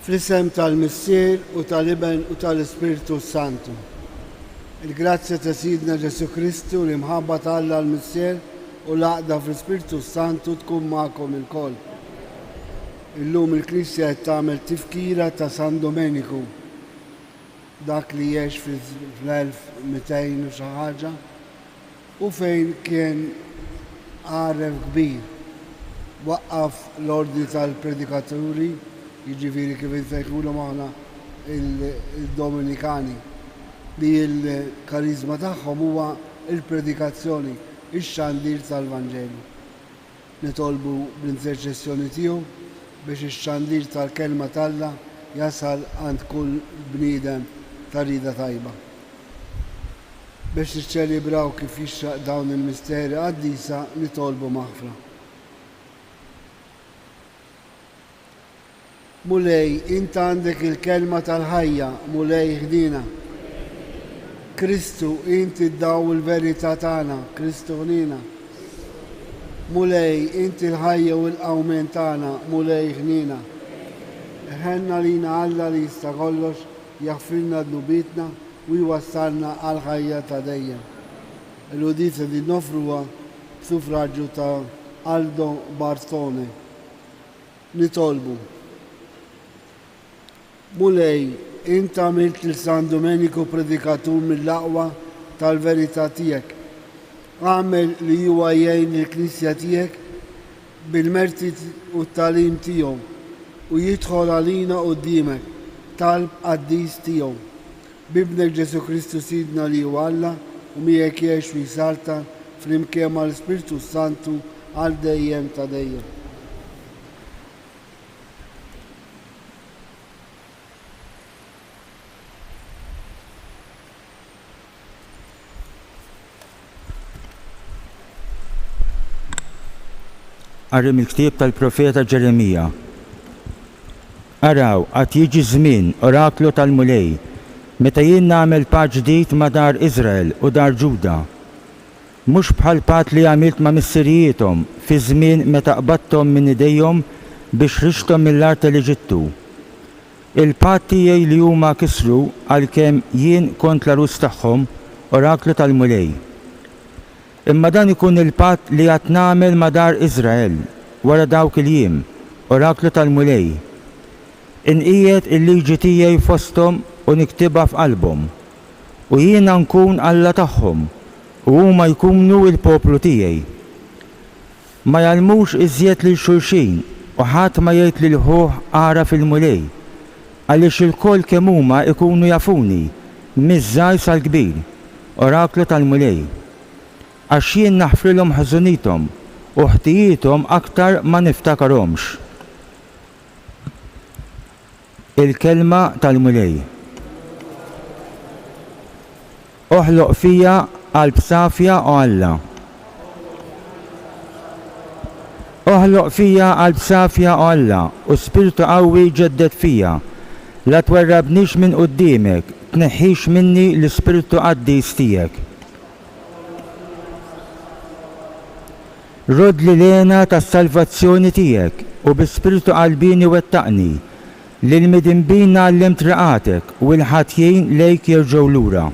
Fl-isem tal-Missier u tal-Iben u tal-Ispiritu Santu. Il-grazzja ta' Sidna Ġesu Kristu li mħabba tal-Alla l-Missier u l-għaqda fl-Ispiritu Santu tkun ma'kom il-koll. Illum il-Knisja qed tagħmel tifkira ta' San Domeniku, dak li jgħix fl-1200 u xi ħaġa, u fejn kien għaref kbir. Waqqaf l-ordni tal-predikaturi, jiġifieri kif insejħulu magħna il-Dominikani, li l-karizma tagħhom huwa il-predikazzjoni, ix-xandir tal-Vanġelu. Nitolbu bl-interċessjoni tiegħu biex ix-xandir tal-kelma talla jasal għand kull bniedem ta' rida tajba. Biex niċċelebraw kif jixraq dawn il-misteri qaddisa nitolbu maħfra. Mulej, inta għandek il-kelma tal-ħajja, mulej ħdina. Kristu, inti d-daw il-verità tagħna, Kristu ħnina. Mulej, inti l-ħajja u l-qawmen tagħna, mulej ħnina. Ħenna lina Alla li jista' kollox jaħfirna dnubitna u jwassalna għal-ħajja ta' dejjem. Il-udizja di nofruha b'sufraġġju ta' Aldo Bartone. Nitolbu. Mulej, inta għamilt il-San Domeniku predikatur mill-aqwa tal-verità tiegħek. Għamel li huwa jgħin il-Knisja tiegħek bil-merti u t-talim tiegħu u jidħol għalina quddiemek talb qaddis tiegħu. Bibnek Ġesu Kristu Sidna li huwa Alla u miegħek jgħix u jsalta flimkien mal-Ispiritu Santu għal dejjem ta' dejjem. Qari mill-ktieb tal-profeta Ġeremija. Araw, għad jiġi żmien oraklu tal-mulej, meta jien nagħmel patt ġdid ma' dar Iżrael u dar Ġuda. Mhux bħal patt li għamilt ma' missirijiethom fi żmien meta qbadthom minn idejhom biex rixthom mill-art tal-Eġittu. Il-patt tiegħi li huma kisru għalkemm jien kont l-arus tagħhom oraklu tal-mulej. Imma dan ikun il-patt li qed nagħmel ma' dar Iżrael wara dawk il-jiem, oraklu tal-mulej. Inqiegħed il-liġi tiegħi fosthom u niktibha f'qalbhom. U jiena nkun Alla tagħhom u huma jkunu l-poplu tiegħi. Ma jalmux iżjed lil xulxin u ħadd ma jgħid lil ħuh ara fil-mulej, għaliex il-koll kemm huma jkunu jafuni miż-żgħir sal-kbir, oraklu tal-mulej. Għax jien naħfrilhom ħażunithom u ħtijiethom aktar ma niftakarhomx. Il-kelma tal-mulej. Oħloq fija qalb safja u Alla. Oħloq fija qalb safja u Alla u spiritu qawwi ġeddet fija. La twerrabnix minn quddiemek, tneħħix minni l-ispiritu qaddis tiegħek. Rod li lena tas-salvazzjoni tiegħek u bi-spiritu qalbini wettaqni li l-midinbin għallemt riqatek u l-ħatjien lejk jerġgħu lura.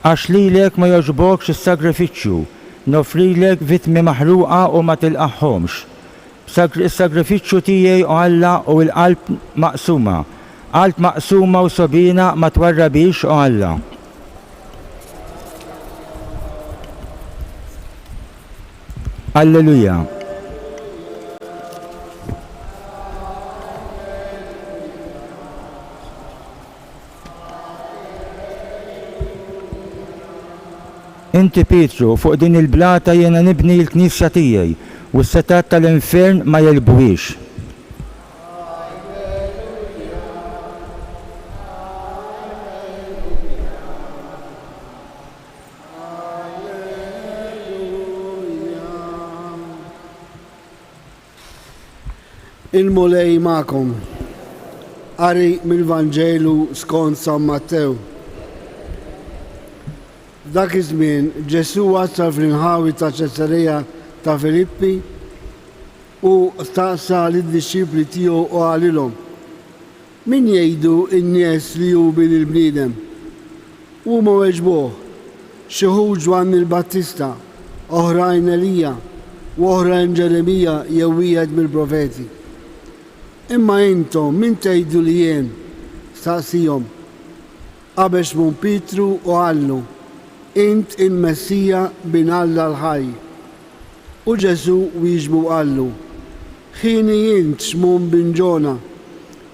Għax lilek ma jogħġbokx is-sagrifiċċju, nofrilek vittmi maħruqa u ma tilqaħħomx. Is-sagrifiċċju tiegħi u Alla u l-qalb maqsuma. Qalb maqsuma u sobina ma twarrabix u Alla. Alleluja. Inti Pietru, fuq din il-blata jiena nibni l-Knisja tiegħi u s-setat tal-infern ma jelbuhiex. Il-mulej ma'kom. Qari mill-Vanġelu skont San Mattew. Dak iż-żmien Ġesu wasal fl-inħawi ta' Ċesarea ta' Filippi u staqsa lid-disċipli tiegħu u għalilhom: min jgħidu n-nies li hu bil il-bniedem? Huma weġbuh: xi wħud Ġwann il-Battista, oħrajn Elija u oħrajn Ġeremija jew wieħed mill-profeti. Imma intom min tgħidu li jien? Staqsihom. Qabex mun Pietru u għallu: int il-Messija bin Alla l-ħaj. U Ġesu wieġbu għallu: ħini jint xmun bin Ġona,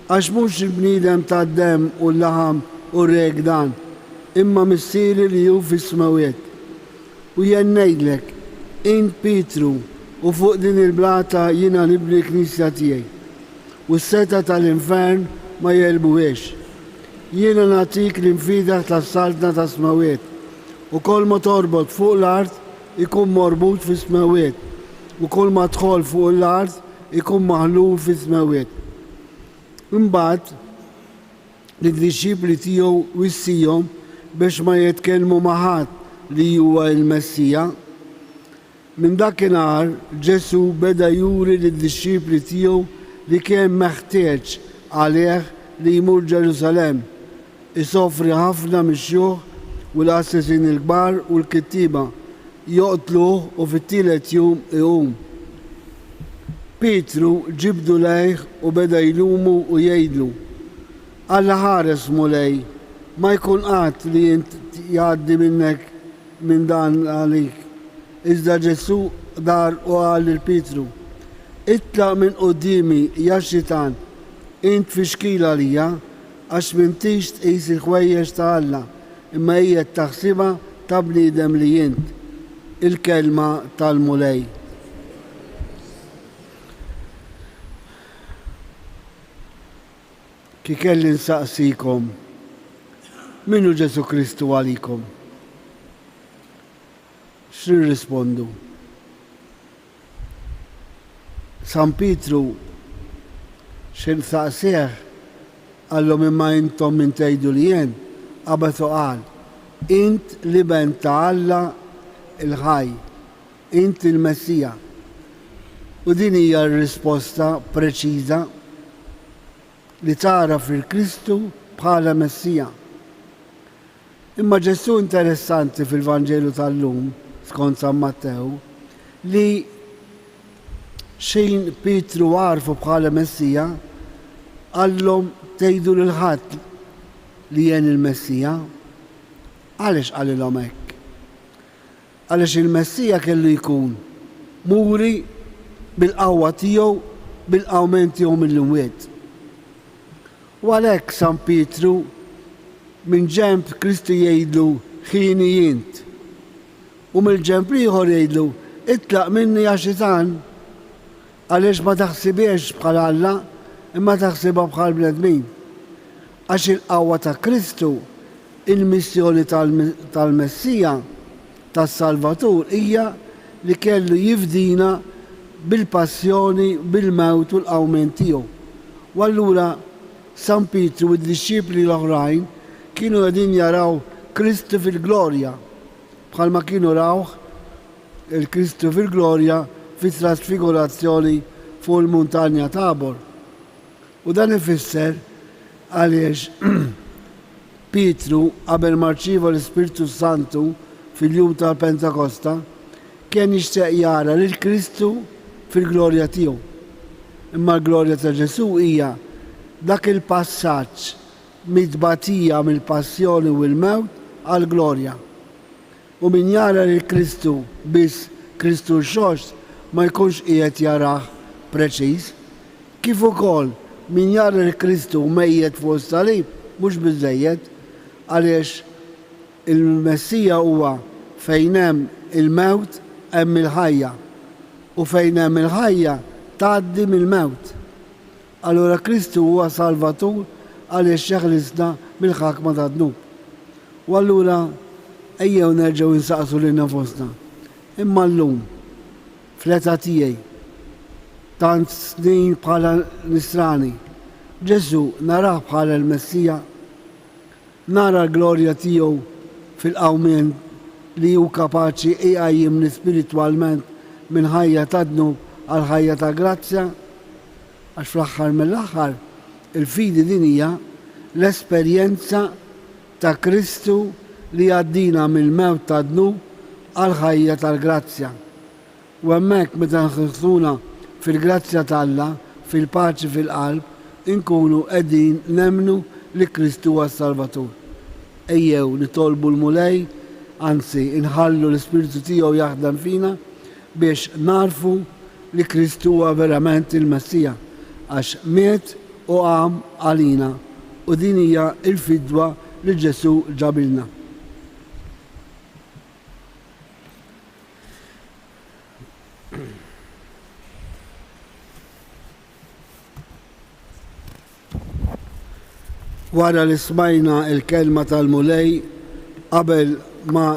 għax mhux il-bniedem tad-demm u l-laħam u r-reg dan, imma missieri li hu fis-smawiet. U jien ngħidlek, int Pietru, u fuq din il-blata jiena nibni l-Knisja tiegħi, u s-seta tal-infern ma jelbuhiex. Jiena nagħtik l-infidaħ tas-saltna ta' smawiet, u kol ma torbot fuq l-art ikun morbut fis-smawiet, u kol ma tħol fuq l-art ikun maħlul fis-smawiet. Imbagħad lid-disċipli tiegħu wissihom biex ma jitkellmu ma' ħadd li huwa l-Messija. Minn dakinhar Ġesu beda juri lid-disċipli tiegħu li kien meħtieġ għalih li jmur Ġerusalemm, isofri ħafna mix-xjuħ u l-assessin il-kbar u l-kittiba joqtluh u fit-tielet jum iqum. Pietru ġibdu lejh u beda jlumu u jgħidlu: Alla ħares mulej, ma jkun qatt li int jgħaddi minnek minn dan għalik. Iżda Ġesu dar u qal lil Pietru: itlaq minn qudiemi ja xitan, int fi xkila lija, għax m'intix tqis il-ħwejjeġ ta' Alla, imma hija taħsibha ta' bniedem li int. Il-kelma tal-mulej. Ki kelli nsaqsikom: minu Ġesu Kristu għalikom? X'nirrispondu? San Pietru x'insaqsih għallhom: imma intom min tgħidu li jien? Qabet u qal: int l-iben ta' Alla il-ħaj, int il-Messija. U din hija r-risposta preċiża li tara fil-Kristu bħala Messija. Imma Ġesu interessanti fil-Vanġelu tal-lum, skont San Mattew, li xejn Pietru għarfu bħala Messija, għallhom tgħidu lil ħadd li jien il-Messija. Għaliex qalilhom hekk? Għaliex il-Messija kellu jkun muri bil-qawwa tiegħu, bil-qawment tiegħu mill-imwiet. U għalhekk San Pietru minn ġenb Kristu jgħidlu: ħini jint, u mill-ġenb ieħor jgħidlu: itlaq minni ja xitan, għaliex ma taħsibiex bħal Alla, imma taħsibha bħal bnedmin. Għax il-qawwa ta' Kristu, il-missjoni tal-Messija, tas-Salvatur, hija li kellu jifdina bil-passjoni, bil-mewt u l-qawment tiegħu. U allura San Pietru u d-disċipli l-oħrajn kienu qegħdin jaraw Kristu fil-glorja, bħalma kienu rawh il-Kristu fil-glorja fit-trasfigurazzjoni fuq il-muntanja Tabor. U dan ifisser għaliex Pietru qabel ma rċieva l-Ispiritu Santu fil-jum tal-Pentakosta kien jixtieq jara lil Kristu fil-glorja tiegħu. Imma l-glorja ta' Ġesu hija dak il-passaġġ mitbatija mill-passjoni u l-mewt għall-glorja. U min jara lil Kristu biss Kristu l-xost ma jkunx qiegħed jarah preċiż, kif ukoll min jara lil Kristu mejjed fuq is-salib mhux biżżejjed, għaliex il-Messija huwa fejn hemm il-mewt hemm il-ħajja, u fejn hemm il-ħajja tgħaddi mill-mewt. Allura Kristu huwa Salvatur għaliex jeħlisna mill-ħakma tad-dnub. U allura ejjew nerġgħu insaqsu lil nafosna: imma llum fl-età tiegħi tant snin bħala nisrani, Ġesu narah bħala l-Messija, nara l-glorja tiegħu fil-qawment li hu kapaċi iqajjimni spiritwalment minn ħajja ta' dnub għal ħajja ta' grazzja għax fl-aħħar mill-aħħar il-fidi din hija l-esperjenza ta' Kristu li għaddina mill-mewt ta' dnu għal ħajja tal-grazzja. U hemmhekk meta nħissuna fil-grazzja t'Alla, fil-paċi fil-qalb, inkunu qegħdin nemmnu li Kristu huwa s-Salvatur. Ejjew nitolbu l-mulej, anzi inħallu l-Ispiritu tiegħu jaħdem fina biex narfu li Kristu huwa verament il-Messija għax miet u qam għalina u din hija l-fidwa li Ġesu ġabilna. Wara li smajna il-kelma tal-mulej qabel ma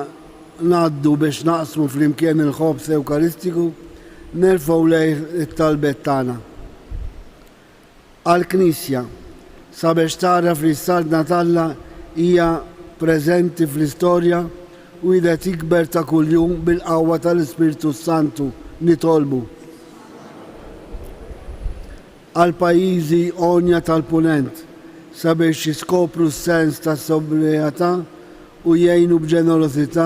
ngħaddu biex naqsmu flimkien il-ħobs Ewkaristiku, nerfgħu lejh it-talbet tagħna. Għall-Knisja sabiex taraf li s-sardna t'Alla hija preżenti fl-istorja u qiegħda tikber ta' kuljum bil-qawwa tal-Ispiritu Santu nitolbu. Għall-pajjiżi onja tal-Punent sabiex jiskopru s-sens ta' sobrietà u jgħinu b'ġenerosità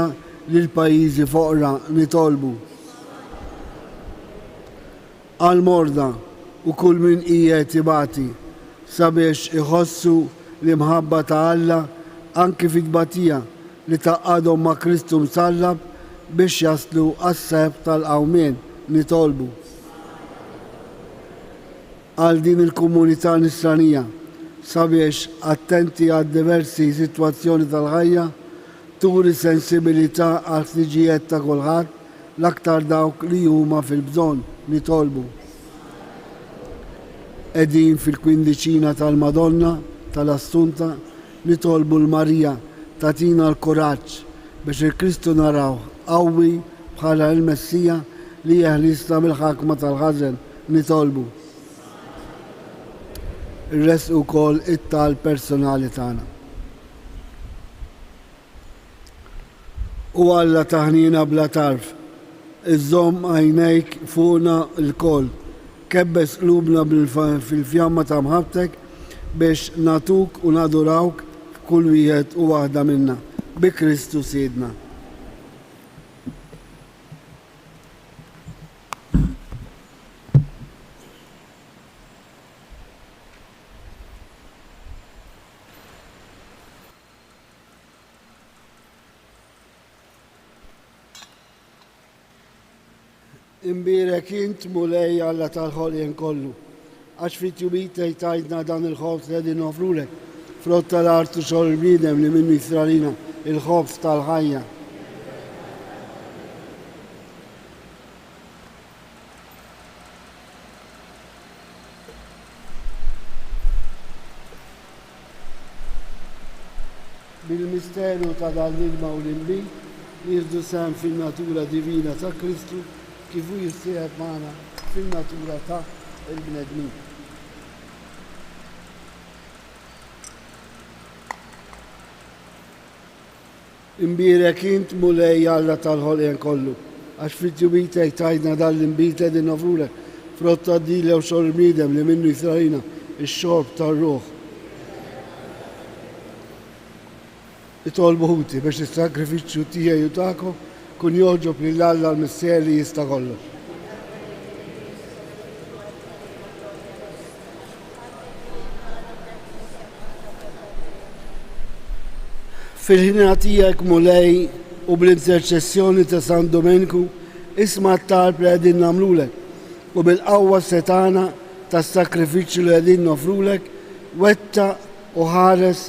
lil pajjiżi foqra nitolbu. Għall-morda u kull min qiegħed ibati sabiex iħossu l-imħabba ta' Alla anki fit-tbatija li taqgħadhom ma' Kristu msallab biex jaslu għas-seb tal-qawmien nitolbu. Għal din il-komunità nisranija sabiex attenti għad diversi sitwazzjoni tal-ħajja, turi sensibilità għal ħtiġijiet ta' kulħadd l-aktar dawk li huma fil-bżonn nitolbu. Qegħdin fil-kwindiċina tal-Madonna tal-Assunta nitolbu l-Marija tatina l-kuraġġ biex il-Kristu naraw qawwi bħala l-Messija li jeħlisna mill-ħakma tal-ħażen nitolbu. Ir-res ukoll it-tal personali tagħna. U Alla taħnina bla tarf, iżżomm għajnejk fuqna l-koll, kebbes qlubna fil-fjamma ta' mħabtek biex natuk u nadurawk f'kull wieħed u waħda minna bi Kristu Siedna. Imbirek int mulej Alla tal-ħolqien kollu, għax fit-jubit tajtna dan il-ħobs li qegħdin nofrulek, frott tal-artu xogħol il-bniedem li minnu jisralina il-ħobs tal-ħajja. Bil-misteru ta' dal-ilma u l-imbit jirdu sem fil-natura divina ta' Kristu kif hu jissieħeb magħna fil-natura ta' il-bnedmin. Imbirek int mulej Alla tal-ħolqien kollu, għax fit-tjubitek tajna dal-imbit qegħdin nofrulek frott tad-dila u xogħol il-bniedem li minnu jisralina x-xorb tar-ruħ. Itolbu ħuti biex is-sagrifiċċju tiegħi u tagħkom kun joġob lil Alla l-Missier li jista' kollox. Fil-ħina tiegħek mulej u bl-interċessjoni ta' San Domeniku isma' t-talb li qegħdin nagħmlulek u bil-qawwa setana tas-sakrifiċċju li qegħdin nofrulek wettaq u ħares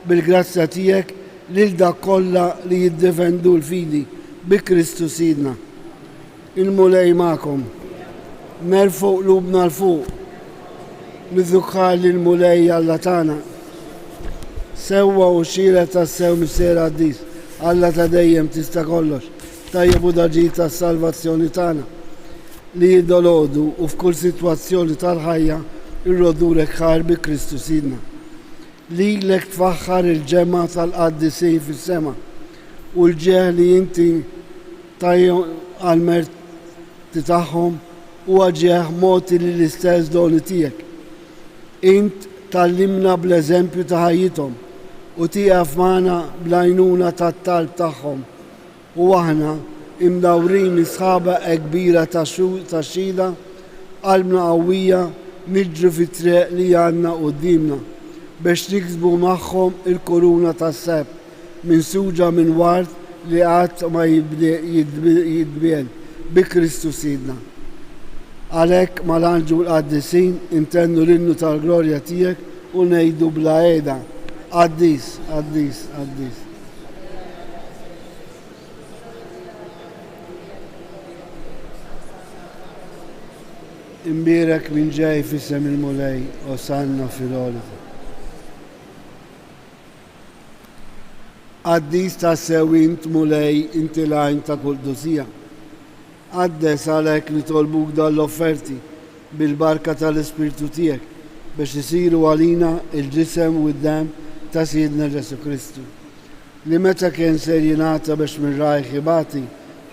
bil-grazzja tiegħek lil dak kollha li jiddefendu l-fidi bi Kristu Siedna. Il-mulej magħkom, nerfgħu qlubna l-fuq, niżukkar lill-mulej Alla tagħna. Sewwa u xira tas-sew missier Qaddis, Alla ta' dejjem tista' kollox, tajjeb u daġid tas-salvazzjoni tagħna li jiddolodu u f'kull sitwazzjoni tal-ħajja irrodulek ħar bi Kristu Siedna. Lilek tfaħħar il-ġemma tal-qaddisin fis-sema u l-ġeħ li inti tajju għal-merti tagħhom u ġieħ moti li l-istess doni tiegħek. Int tallimna bl-eżempju ta' ħajjithom u tieqaf magħna bl-għajnuna tat-talb tagħhom. U aħna imdawrin sħaba kbira ta' xhieda, qalbna qawwija niġru fit-triq li għandna qudiemna biex niksbu magħhom il-kuruna tas-seb minsuġa minn ward li qatt ma jitbiel bi Kristu Sidna. Għalhekk mal-anġu l-qaddisin intennu l-innu tal-glorja tiegħek u ngħidu bla qiegħda qaddis, qaddis, qaddis. Imbierek min ġej fissem il-mulej u sanna fil-għolita. Qaddis ta' sewint mulej inti lajn ta' kull dosija. Għaddes għalhekk li tolbuk dal-offerti bil-barka tal-Ispirtu tiegħek biex isiru għalina il-ġisem u d-dem ta' Sidna Ġesu Kristu. Li meta kien ser jingħata biex minn rajħ ibati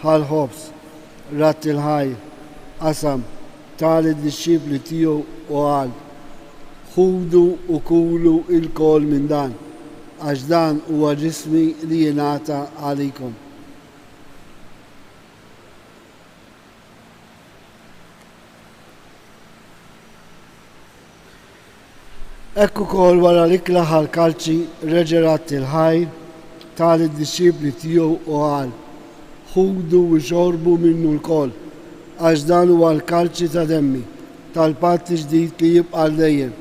ħal ħobs, ratt il-ħaj, qasam, tal id-disċipli tiegħu u qal: ħudu u kulu il-kol minn dan, għax dan huwa ġismi li jingħata għalikom. Ekku kol wara l-ikla ħal-kalċi reġerat il-ħaj tal id-disċipli tiegħu u qal: ħudu u xorbu minnu l-kol, għax dan huwa l-kalċi ta' demmi tal-patt ġdid li jibqa' dejjem.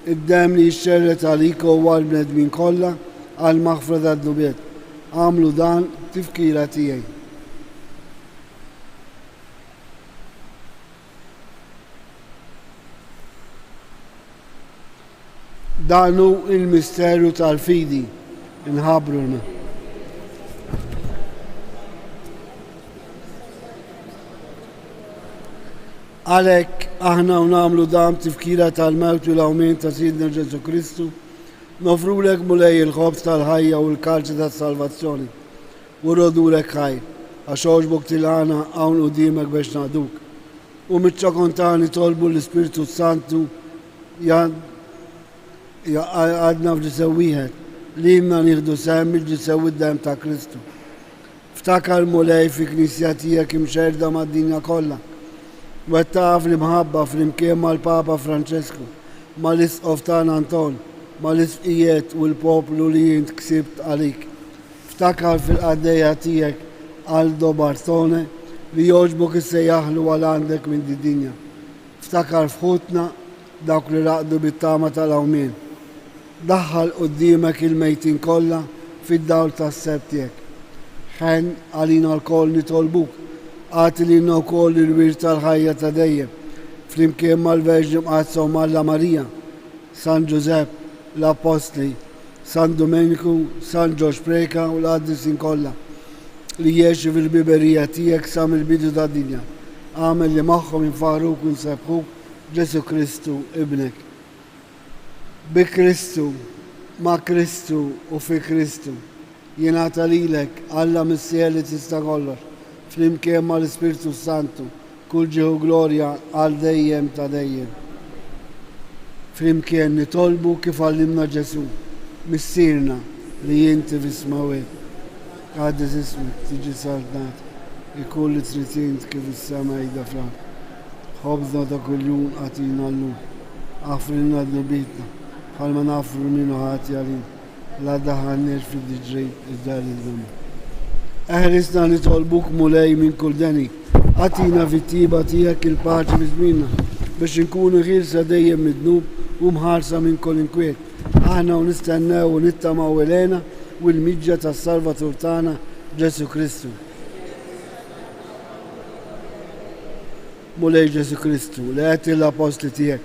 Id-dem li jixxerret għaliku huwa l-bnedmin kollha għal maħfra tad-dubiet. Għamlu dan tifkira tiegħi. Danu il-misteru tal-fidi inħabru l-ma. Għalhekk aħna nagħmlu dan tifkira tal-mewt u l-awmin ta' Sidna Ġesu Kristu, nofrulek mulej il-ħobż tal-ħajja u l-kalċi tas-salvazzjoni u rodulek ħajr għax għoġbok tilgħana hawn quddiemek biex nagħduk. U miċ-ċakontani tolbu l-Ispirtu Santu għadna f'ġisew wieħed li jimna nieħdu sehem il-ġisew id-dem ta' Kristu. Ftakar mulej fi knisja tiegħek imxerda mad-dinja kollha. Wettaf li mħabba fl-imkien mal-Papa Franċesku, mal-Isqof tagħna Anton, mal-isqijiet u l-poplu li jint ksibt għalik. Ftakar fil-qaddejja tiegħek Aldo Bartone li jogħġbok issejjaħlu għal għandek minn di-dinja. Ftakar f'ħutna dawk li raqdu bit-tama tal-awmien. Daħħal quddiemek il-mejtin kollha fid-dawl tas-seb tiegħek. Ħen għalina l-koll nitolbuk għati li wkoll il-wir tal-ħajja ta' dejjem flimkien mal-Verġi Mqazza u Malla Marija, San Giusepp, l-Apostli, San Domeniku, San Ġorġ Preka u l-qaddisin kollha li jgħixu fil-biberija tiegħek sa mill-bidu tad-dinja. Għamel li magħhom infaħruk u nsebħuk Ġesu Kristu ibnek. Bi Kristu, ma' Kristu u fi Kristu jingħata lilek Alla missier li tista' kollox flimkien mal-Ispirtu Santu kull ġieħu glorja għal dejjem ta' dejjem. Flimkien nitolbu kif għallimna Ġesu missierna li jinti f'ismawek. Qaddis ismek tiġi saltat ikun li trid kif is-sema jgħidha frak. Ħobżna ta' kuljum għatina llum. Għafrilna d-nubitna bħalma nafru minnu ħati għalin. La daħanniex fid-diġrejt id-dar il-dum. Eħrisna nitolbuk mulej minn kull deni. Għatina fit-tiba tiegħek il-paċi biżminna biex inkunu ħilsa dejjem mid-dnub u mħarsa minn kull inkwiet. Aħna u nistennew u nittamaw Elena u l-miġġa tas-Salvatur tagħna Ġesu Kristu. Mulej Ġesu Kristu, li għetti l-apostli tiegħek,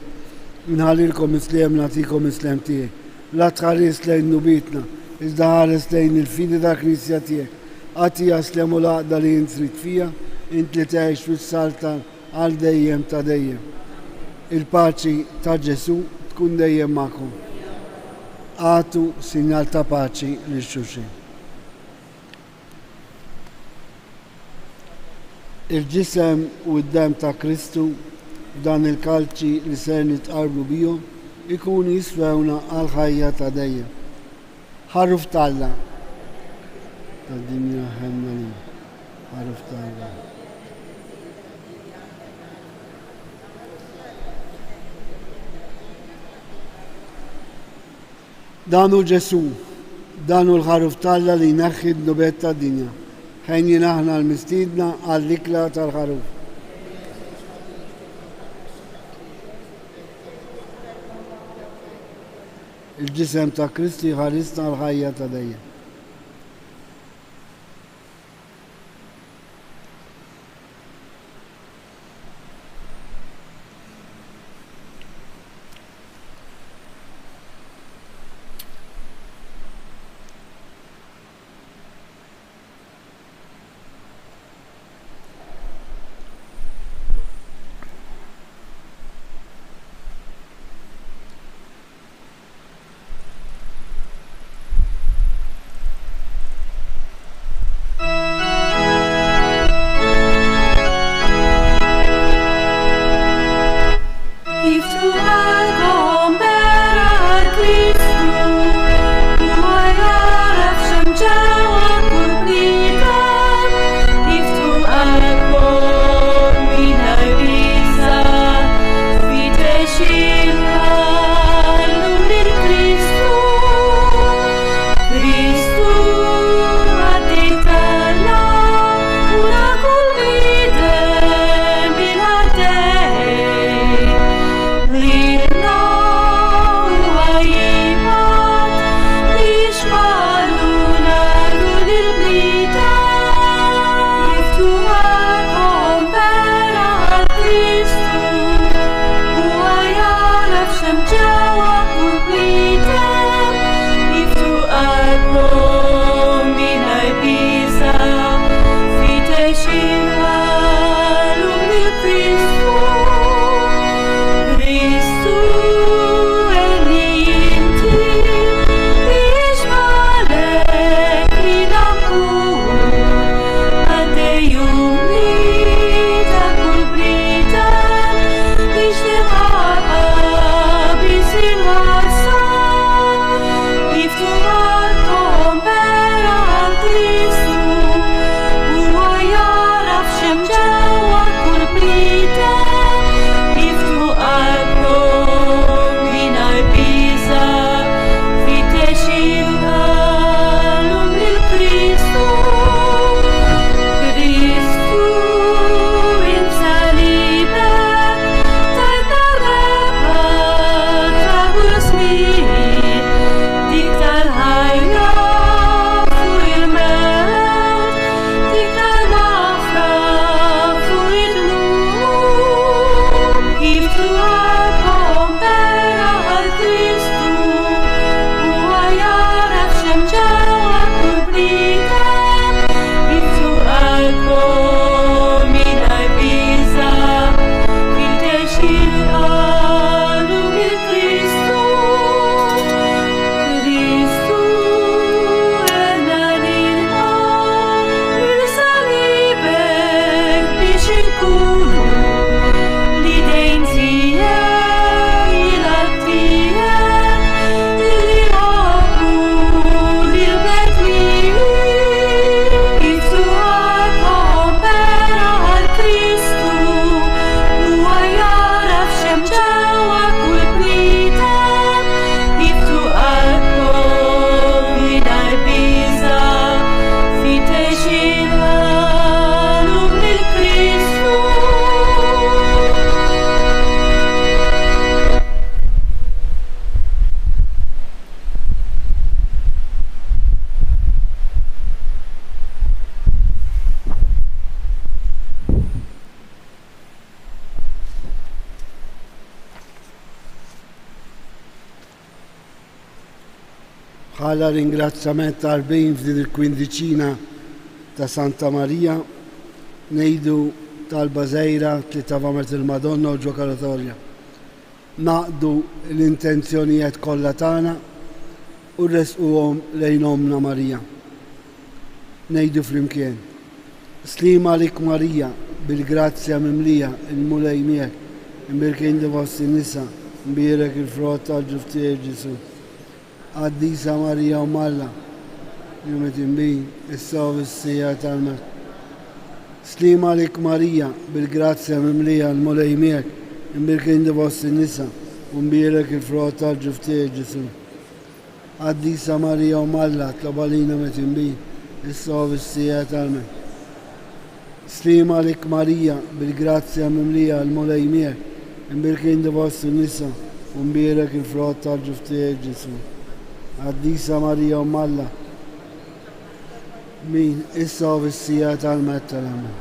nħallilkom islem nagħtikom islem tiegħek. La tħares lejn nubitna, iżda ħares lejn il-fidi ta' Knisja tiegħek. Għati jaslem u laqda li jint trid fija, int li tgħix fis-salta għal dejjem ta' dejjem. Il-paċi ta' Ġesu tkun dejjem magħkom. Għatu sinjal ta' paċi lil xulxin. il-ġisem u d-dem ta' Kristu f'dan il-kalċi li ser nitqarbu bihom ikunu jiswewna għal ħajja ta' dejjem. Ħarruf Talla tad-dinja ħemna li ħarruf Talla. Danu Ġesu, danu l-ħarruf Talla li jneħħi d-nubet tad-dinja. ħejjin aħna l-mistiedna għall-ikla tal-ħarruf. Il-ġisem ta' Kristi ħarisna l-ħajja ta' dejjem. Bħala ringrazzjament tarbejn f'din il-kwindiċina ta' Santa Marija ngħidu talba żgħira li tavamet il-Madonna u ġokaratorja. Naqdu l-intenzjonijiet kollha tagħna u rresquhom lejn Omna Marija. Ngħidu flimkien: Slima lik Marija, bil-grazzja mimlija il-mulej miegħek, imbirkin di fost in-nisa, imbirek il-frott tal-ġuftier Ġesu. Qaddisa Marija u Malla, jumet imbin, issa u fis-sija tal-Mewt. Slima lik Marija, bil-grazzja mimlija il-mulej miegħek, imbirkin di fost in-nisa, imbirek il-frott tal-ġuftier Ġesu. Qaddisa Marija u Malla, tlobalina met imbin, issa u fis-sija tal-Mewt. Slima lik Marija, bil-grazzja mimlija il-mulej miegħek, imbirkin di fost in-nisa, imbirek il-frott tal-ġuftier Ġesu. Qaddisa Marija u Malla, min issa u fis-sija tal-Mewt tal-Amen.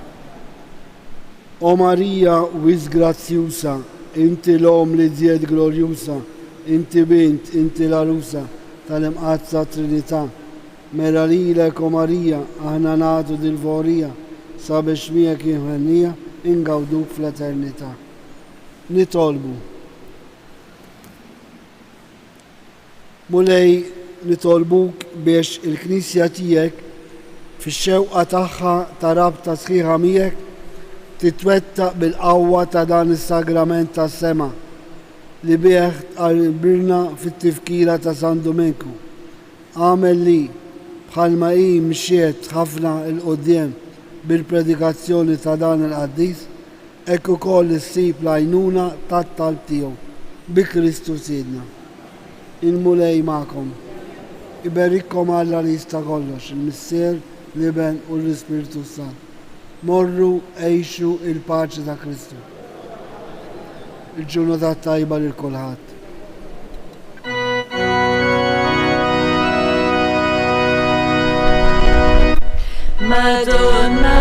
O Marija wis grazzjusa, inti l-om li żjed glorjusa, inti bint, inti l-arusa tal-imqazza Trinità. Mera lilek o Marija, aħna nagħtu dil-vorija, sabiex miegħek inħennija, ingawduk fl-eternità. Nitolbu. Mulej nitolbuk biex il-Knisja tiegħek fix-xewqa tagħha ta' rabta sħiħa miegħek titwettaq bil-qawwa ta' dan is-sagrament tas-sema li bih tqarribna fit-tifkira ta' San Domeniku. Għamel li bħalma hi mxiet ħafna il-qudiem bil-predikazzjoni ta' dan il-qaddis, hekk ukoll issib l-għajnuna tat-talb tiegħu bi Kristu Sidna. Il-mulej magħkom. Iberikkom Alla li jista' kollox, il-Missier, l-Iben u l-Ispiritu Sant. Morru għejxu il-paċi ta' Kristu. Il-ġurnata tajba lil kulħadd. Madonna